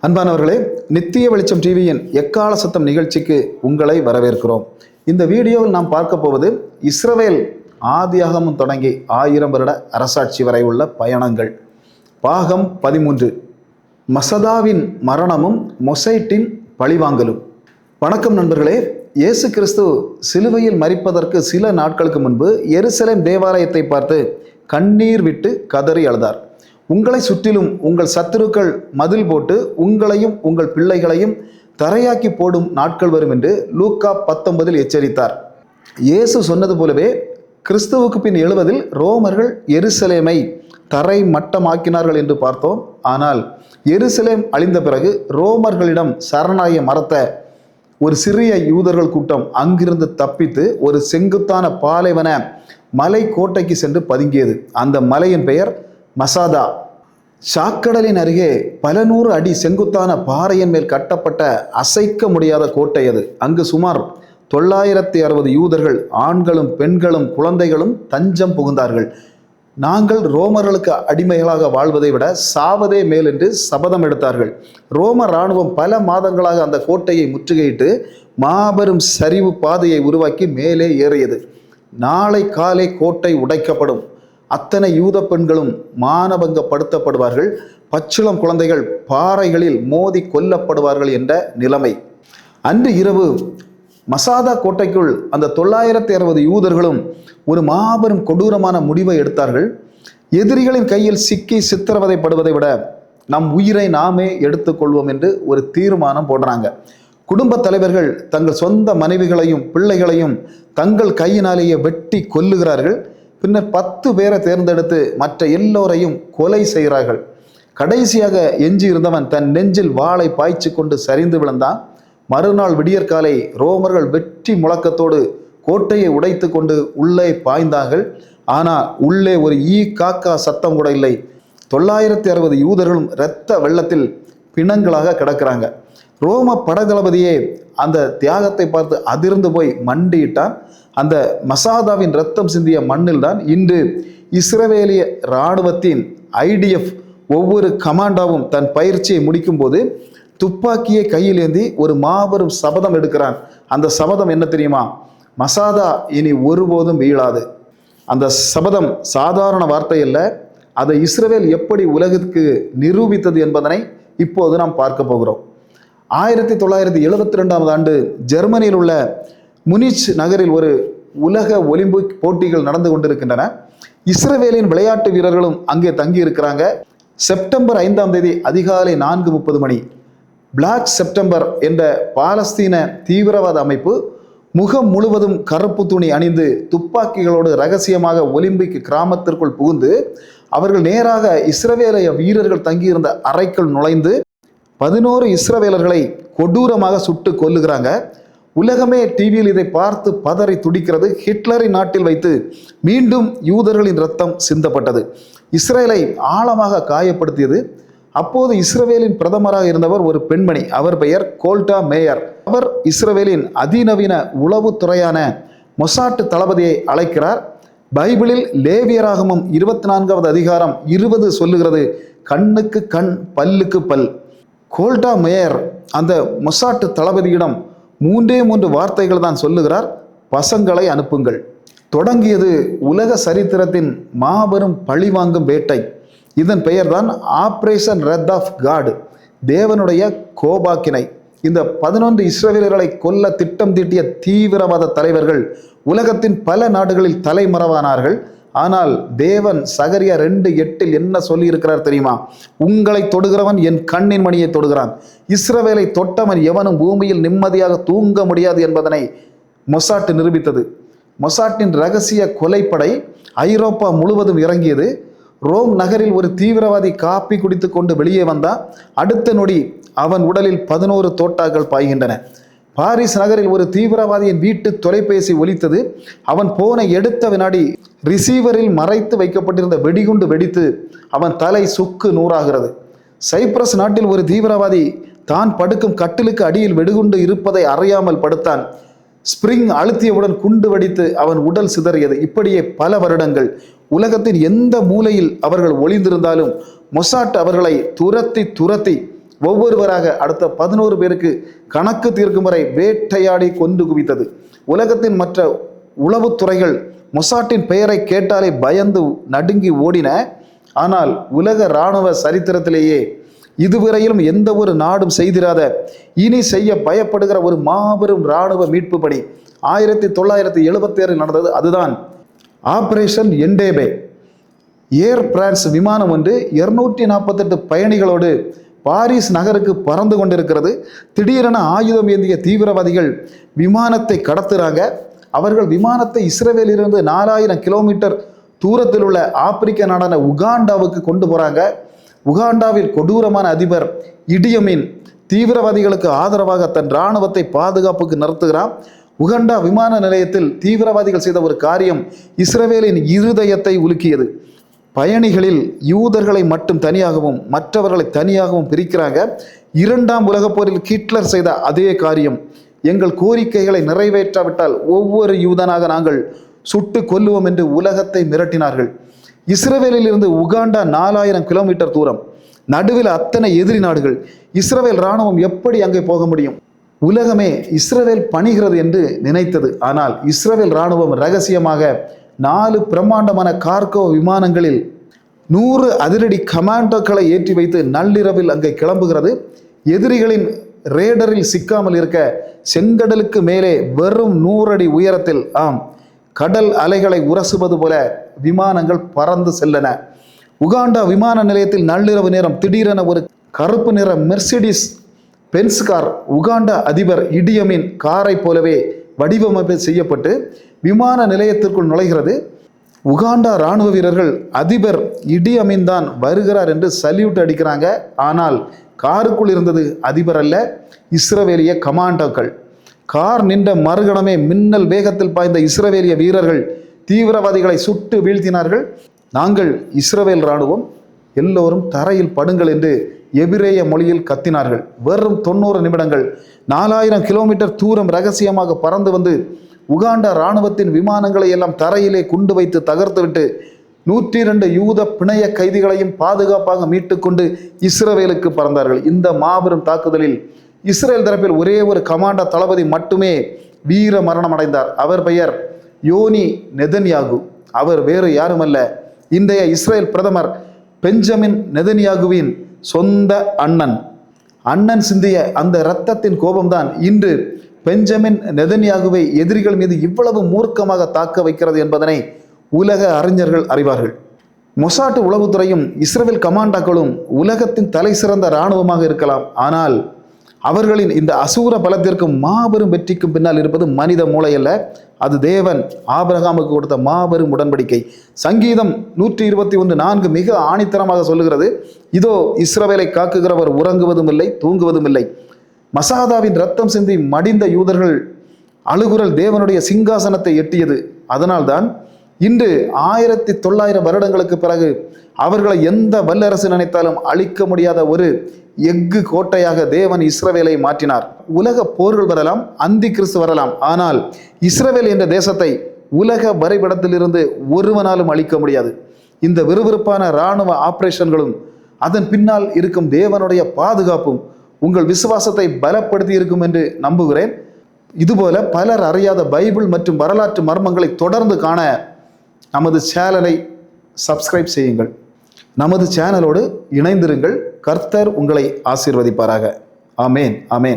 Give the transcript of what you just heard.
அன்பானவர்களே, நித்திய வெளிச்சம் டிவியின் எக்கால சத்தம் நிகழ்ச்சிக்கு உங்களை வரவேற்கிறோம். இந்த வீடியோவில் நாம் பார்க்க போவது இஸ்ரவேல் ஆதியாகமம் தொடங்கி 1000 வருட அரசாட்சி வரை உள்ள பயணங்கள். பாகம் 13, மசதாவின் மரணமும் மொசைட்டின் பழிவாங்கலும். வணக்கம் நண்பர்களே. இயேசு கிறிஸ்து சிலுவையில் மரிப்பதற்கு சில நாட்களுக்கு முன்பு எருசலேம் தேவாலயத்தை பார்த்து கண்ணீர் விட்டு கதறி அழுதார். உங்களை சுற்றிலும் உங்கள் சத்துருக்கள் மதில் போட்டு உங்களையும் உங்கள் பிள்ளைகளையும் தரையாக்கி போடும் நாட்கள் வரும் என்று லூக்கா 19 எச்சரித்தார். இயேசு சொன்னது போலவே கிறிஸ்துவுக்கு பின் 70 ரோமர்கள் எருசலேமை தரை மட்டமாக்கினார்கள் என்று பார்த்தோம். ஆனால் எருசலேம் அழிந்த பிறகு ரோமர்களிடம் சரணாய மறத்த ஒரு சிறிய யூதர்கள் கூட்டம் அங்கிருந்து தப்பித்து ஒரு செங்குத்தான பாலைவன மலை கோட்டைக்கு சென்று பதுங்கியது. அந்த மலையின் பெயர் மசாதா. சாக்கடலின் அருகே பல நூறு அடி செங்குத்தான பாறையின் மேல் கட்டப்பட்ட அசைக்க முடியாத கோட்டை அது. அங்கு சுமார் 960 யூதர்கள், ஆண்களும் பெண்களும் குழந்தைகளும் தஞ்சம் புகுந்தார்கள். நாங்கள் ரோமர்களுக்கு அடிமைகளாக வாழ்வதை விட சாவதே மேல் என்று சபதம் எடுத்தார்கள். ரோம இராணுவம் பல மாதங்களாக அந்த கோட்டையை முற்றுகையிட்டு மாபெரும் சரிவு பாதையை உருவாக்கி மேலே ஏறியது. நாளை காலை கோட்டை உடைக்கப்படும். அத்தனை யூத பெண்களும் மானபங்கப்படுத்தப்படுவார்கள். பச்சிளம் குழந்தைகள் பாறைகளில் மோதி கொல்லப்படுவார்கள் என்ற நிலைமை. அன்று இரவு மசாதா கோட்டைக்குள் அந்த 960 யூதர்களும் ஒரு மாபெரும் கொடூரமான முடிவை எடுத்தார்கள். எதிரிகளின் கையில் சிக்கி சித்திரவதைப்படுவதை விட நம் உயிரை நாமே எடுத்துக்கொள்வோம் என்று ஒரு தீர்மானம் போடுறாங்க. குடும்ப தலைவர்கள் தங்கள் சொந்த மனைவிகளையும் பிள்ளைகளையும் தங்கள் கையினாலேயே வெட்டி கொல்லுகிறார்கள். பின்னர் 10 பேரை தேர்ந்தெடுத்து மற்ற எல்லோரையும் கொலை செய்கிறார்கள். கடைசியாக எஞ்சி இருந்தவன் தன் நெஞ்சில் வாளை பாய்ச்சி கொண்டு சரிந்து விழுந்தான். மறுநாள் விடியற்காலை ரோமர்கள் வெற்றி முழக்கத்தோடு கோட்டையை உடைத்து கொண்டு உள்ளே பாய்ந்தார்கள். ஆனால் உள்ளே ஒரு காக்கா சத்தம் கூட இல்லை. 960 யூதர்களும் இரத்த வெள்ளத்தில் பிணங்களாக கிடக்கிறாங்க. ரோம படைத்தளபதியே அந்த தியாகத்தை பார்த்து அதிர்ந்து போய் மண்டியிட்டான். அந்த மசாதாவின் இரத்தம் சிந்திய மண்ணில் தான் இன்று இஸ்ரவேலிய இராணுவத்தின் IDF ஒவ்வொரு கமாண்டாவும் தன் பயிற்சியை முடிக்கும் போது துப்பாக்கியை கையில் ஏந்தி ஒரு மாபெரும் சபதம் எடுக்கிறான். அந்த சபதம் என்ன தெரியுமா? மசாதா இனி ஒருபோதும் வீழாது. அந்த சபதம் சாதாரண வார்த்தை அல்ல. அதை இஸ்ரவேல் எப்படி உலகிற்கு நிரூபித்தது என்பதனை இப்போது நாம் பார்க்க போகிறோம். 1972ஆம் ஆண்டு ஜெர்மனியில் உள்ள முனிச் நகரில் ஒரு உலக ஒலிம்பிக் போட்டிகள் நடந்து கொண்டிருக்கின்றன. இஸ்ரவேலின் விளையாட்டு வீரர்களும் அங்கே தங்கி இருக்கிறாங்க. செப்டம்பர் 5ஆம் தேதி அதிகாலை 4:30 மணி பிளாக் செப்டம்பர் என்ற பாலஸ்தீன தீவிரவாத அமைப்பு முகம் முழுவதும் கருப்பு துணி அணிந்து துப்பாக்கிகளோடு ரகசியமாக ஒலிம்பிக் கிராமத்திற்குள் புகுந்து அவர்கள் நேராக இஸ்ரவேலிய வீரர்கள் தங்கியிருந்த அறைக்குள் நுழைந்து 11 இஸ்ரவேலர்களை கொடூரமாக சுட்டு கொல்லுகிறாங்க. உலகமே டிவியில் இதை பார்த்து பதறி துடிக்கிறது. ஹிட்லரின் நாட்டில் வைத்து மீண்டும் யூதர்களின் இரத்தம் சிந்தப்பட்டது. இஸ்ரேலை ஆழமாக காயப்படுத்தியது. அப்போது இஸ்ரவேலின் பிரதமராக இருந்தவர் ஒரு பெண்மணி. அவர் பெயர் கோல்டா மேயர். அவர் இஸ்ரவேலின் அதிநவீன உளவுத்துறையான மொசாட் தளபதியை அழைக்கிறார். பைபிளில் லேவியராகமம் 24வது அதிகாரம் 20 சொல்லுகிறது, கண்ணுக்கு கண் பல்லுக்கு பல். கோல்டா மேயர் அந்த மொசாட் தளபதியிடம் 3 வார்த்தைகள் தான் சொல்லுகிறார்: பசங்களை அனுப்புங்கள். தொடங்கியது உலக சரித்திரத்தின் மாபெரும் பழிவாங்கும் வேட்டை. இதன் பெயர்தான் ஆபரேஷன் ரெத் ஆஃப் காட், தேவனுடைய கோபாக்கினை. இந்த 11 இஸ்ரவேலர்களை கொல்ல திட்டம் தீட்டிய தீவிரவாத தலைவர்கள் உலகத்தின் பல நாடுகளில் தலைமறைவானார்கள். ஆனால் தேவன் சகரியா 2:8 என்ன சொல்லி இருக்கிறார் தெரியுமா? உங்களை தொடுகிறவன் என் கண்ணின் மணியை தொடுகிறான். இஸ்ரவேலை தொட்டவன் எவனும் பூமியில் நிம்மதியாக தூங்க முடியாது என்பதனை மொசாட் நிரூபித்தது. மொசாட்டின் ரகசிய கொலைப்படை ஐரோப்பா முழுவதும் இறங்கியது. ரோம் நகரில் ஒரு தீவிரவாதி காப்பி குடித்து கொண்டு வெளியே வந்தான். அடுத்த நொடி அவன் உடலில் 11 தோட்டாக்கள் பாய்கின்றன. பாரிஸ் நகரில் ஒரு தீவிரவாதியின் வீட்டு தொலைபேசி ஒலித்தது. அவன் போனை எடுத்த வினாடி ரிசீவரில் மறைத்து வைக்கப்பட்டிருந்த வெடிகுண்டு வெடித்து அவன் தலை சுக்கு நூறாகிறது. சைப்ரஸ் நாட்டில் ஒரு தீவிரவாதி தான் படுக்கும் கட்டிலுக்கு அடியில் வெடிகுண்டு இருப்பதை அறியாமல் படுத்தான். ஸ்பிரிங் அழுத்தியவுடன் குண்டு வெடித்து அவன் உடல் சிதறியது. இப்படியே பல வருடங்கள் உலகத்தின் எந்த மூலையில் அவர்கள் ஒளிந்திருந்தாலும் மொசாட் அவர்களை துரத்தி ஒவ்வொருவராக அடுத்த 11 பேருக்கு கணக்கு தீர்க்கும் வரை வேட்டையாடி கொண்டு குவித்தது. உலகத்தின் மற்ற உளவுத்துறைகள் மொசாட்டின் பெயரை கேட்டாலே பயந்து நடுங்கி ஓடின. ஆனால் உலக இராணுவ சரித்திரத்திலேயே இதுவரையிலும் எந்த ஒரு நாடும் செய்திராத, இனி செய்ய பயப்படுகிற ஒரு மாபெரும் இராணுவ மீட்பு பணி 1976 நடந்தது. அதுதான் ஆபரேஷன் என்டேபே. ஏர் பிரான்ஸ் விமானம் ஒன்று 248 பயணிகளோடு பாரிஸ் நகருக்கு பறந்து கொண்டிருக்கிறது. திடீரென ஆயுதம் ஏந்திய தீவிரவாதிகள் விமானத்தை கடத்துறாங்க. அவர்கள் விமானத்தை இஸ்ரேலிலிருந்து 4000 கிலோமீட்டர் தூரத்தில் உள்ள ஆப்பிரிக்க நாடான உகாண்டாவுக்கு கொண்டு போறாங்க. உகாண்டாவில் கொடூரமான அதிபர் இடியமின் தீவிரவாதிகளுக்கு ஆதரவாக தன் இராணுவத்தை பாதுகாப்புக்கு நிறுத்துகிறான். உகாண்டா விமான நிலையத்தில் தீவிரவாதிகள் செய்த ஒரு காரியம் இஸ்ரேலின் இருதயத்தை உலுக்கியது. பயணிகளில் யூதர்களை மட்டும் தனியாகவும் மற்றவர்களை தனியாகவும் பிரிக்கிறாங்க. 2ஆம் உலகப் போரில் ஹிட்லர் செய்த அதே காரியம். எங்கள் கோரிக்கைகளை நிறைவேற்றாவிட்டால் ஒவ்வொரு யூதனாக நாங்கள் சுட்டு கொல்லுவோம் என்று உலகத்தை மிரட்டினார்கள். இஸ்ரேலில் இருந்து உகாண்டா 4000 கிலோமீட்டர் தூரம், நடுவில் அத்தனை எதிரி நாடுகள். இஸ்ரேல் இராணுவம் எப்படி அங்கே போக முடியும்? உலகமே இஸ்ரேல் பணிகிறது என்று நினைத்தது. ஆனால் இஸ்ரேல் இராணுவம் ரகசியமாக 4 பிரம்மாண்டமான கார்கோ விமானங்களில் 100 அதிரடி கமாண்டோக்களை ஏற்றி வைத்து நள்ளிரவில் அங்கே கிளம்புகிறது. எதிரிகளின் ரேடரில் சிக்காமல் இருக்க செங்கடலுக்கு மேலே வெறும் 100 அடி உயரத்தில், கடல் அலைகளை உரசுவது போல விமானங்கள் பறந்து செல்லன. உகாண்டா விமான நிலையத்தில் நள்ளிரவு நேரம் திடீரென ஒரு கருப்பு நிற மெர்சிடிஸ் பென்ஸ் கார் உகாண்டா அதிபர் இடியமின் காரை போலவே வடிவமைப்பு செய்யப்பட்டு விமான நிலையத்திற்குள் நுழைகிறது. உகாண்டா இராணுவ வீரர்கள் அதிபர் இடியமின் தான் வருகிறார் என்று சல்யூட் அடிக்கிறாங்க. ஆனால் காருக்குள் இருந்தது அதிபர் அல்ல, இஸ்ரவேலிய கமாண்டோக்கள். கார் நின்ற மறுகணமே மின்னல் வேகத்தில் பாய்ந்த இஸ்ரவேலிய வீரர்கள் தீவிரவாதிகளை சுட்டு வீழ்த்தினார்கள். நாங்கள் இஸ்ரவேல் இராணுவம், எல்லோரும் தரையில் படுங்கள் என்று எபிரேய மொழியில் கத்தினார்கள். வெறும் 90 நிமிடங்கள் 4000 கிலோமீட்டர் தூரம் ரகசியமாக பறந்து வந்து உகாண்டா இராணுவத்தின் விமானங்களை எல்லாம் தரையிலே குண்டு வைத்து தகர்த்துவிட்டு 102 யூத பிணைய கைதிகளையும் பாதுகாப்பாக மீட்டுக்கொண்டு இஸ்ரவேலுக்கு பறந்தார்கள். இந்த மாபெரும் தாக்குதலில் இஸ்ரேல் தரப்பில் ஒரே ஒரு கமாண்டா தளபதி மட்டுமே வீர மரணம் அடைந்தார். அவர் பெயர் யோனி நெதன்யாகு. அவர் வேறு யாருமல்ல, இன்றைய இஸ்ரேல் பிரதமர் பெஞ்சமின் நெதன்யாகுவின் சொந்த அண்ணன் சிந்திய அந்த இரத்தத்தின் கோபம்தான் இன்று பெஞ்சமின் நெதன்யாகுவை எதிரிகள் மீது இவ்வளவு மூர்க்கமாக தாக்க வைக்கிறது என்பதனை உலக அறிஞர்கள் அறிவார்கள். மொசாட் உளவுத்துறையும் இஸ்ரேல் கமாண்டாக்களும் உலகத்தின் தலை சிறந்த இராணுவமாக இருக்கலாம். ஆனால் அவர்களின் இந்த அசூர பலத்திற்கும் மாபெரும் வெற்றிக்கும் பின்னால் இருப்பது மனித மூளை அல்ல, அது தேவன் ஆபிரகாமுக்கு கொடுத்த மாபெரும் உடன்படிக்கை. சங்கீதம் 121:4 மிக ஆணித்தரமாக சொல்லுகிறது, இதோ இஸ்ரவேலை காக்குகிறவர் உறங்குவதும் இல்லை தூங்குவதும் இல்லை. மசாதாவின் ரத்தம் சிந்தி மடிந்த யூதர்கள் அழுகுரல் தேவனுடைய சிங்காசனத்தை எட்டியது. அதனால்தான் இன்று 1900 வருடங்களுக்கு பிறகு அவர்களை எந்த வல்லரசு நினைத்தாலும் அழிக்க முடியாத ஒரு எஃகு கோட்டையாக தேவன் இஸ்ரவேலை மாற்றினார். உலக போர்கள் வரலாம், அந்தி கிறிஸ்து வரலாம், ஆனால் இஸ்ரவேல் என்ற தேசத்தை உலக வரைபடத்திலிருந்து ஒருவனாலும் அழிக்க முடியாது. இந்த விறுவிறுப்பான இராணுவ ஆபரேஷன்களும் அதன் பின்னால் இருக்கும் தேவனுடைய பாதுகாப்பும் உங்கள் விசுவாசத்தை பலப்படுத்தி இருக்கும் என்று நம்புகிறேன். இதுபோல பலர் அறியாத பைபிள் மற்றும் வரலாற்று மர்மங்களை தொடர்ந்து காண நமது சேனலை சப்ஸ்கிரைப் செய்யுங்கள். நமது சேனலோடு இணைந்திருங்கள். கர்த்தர் உங்களை ஆசீர்வதிப்பாராக. ஆமேன், ஆமேன்.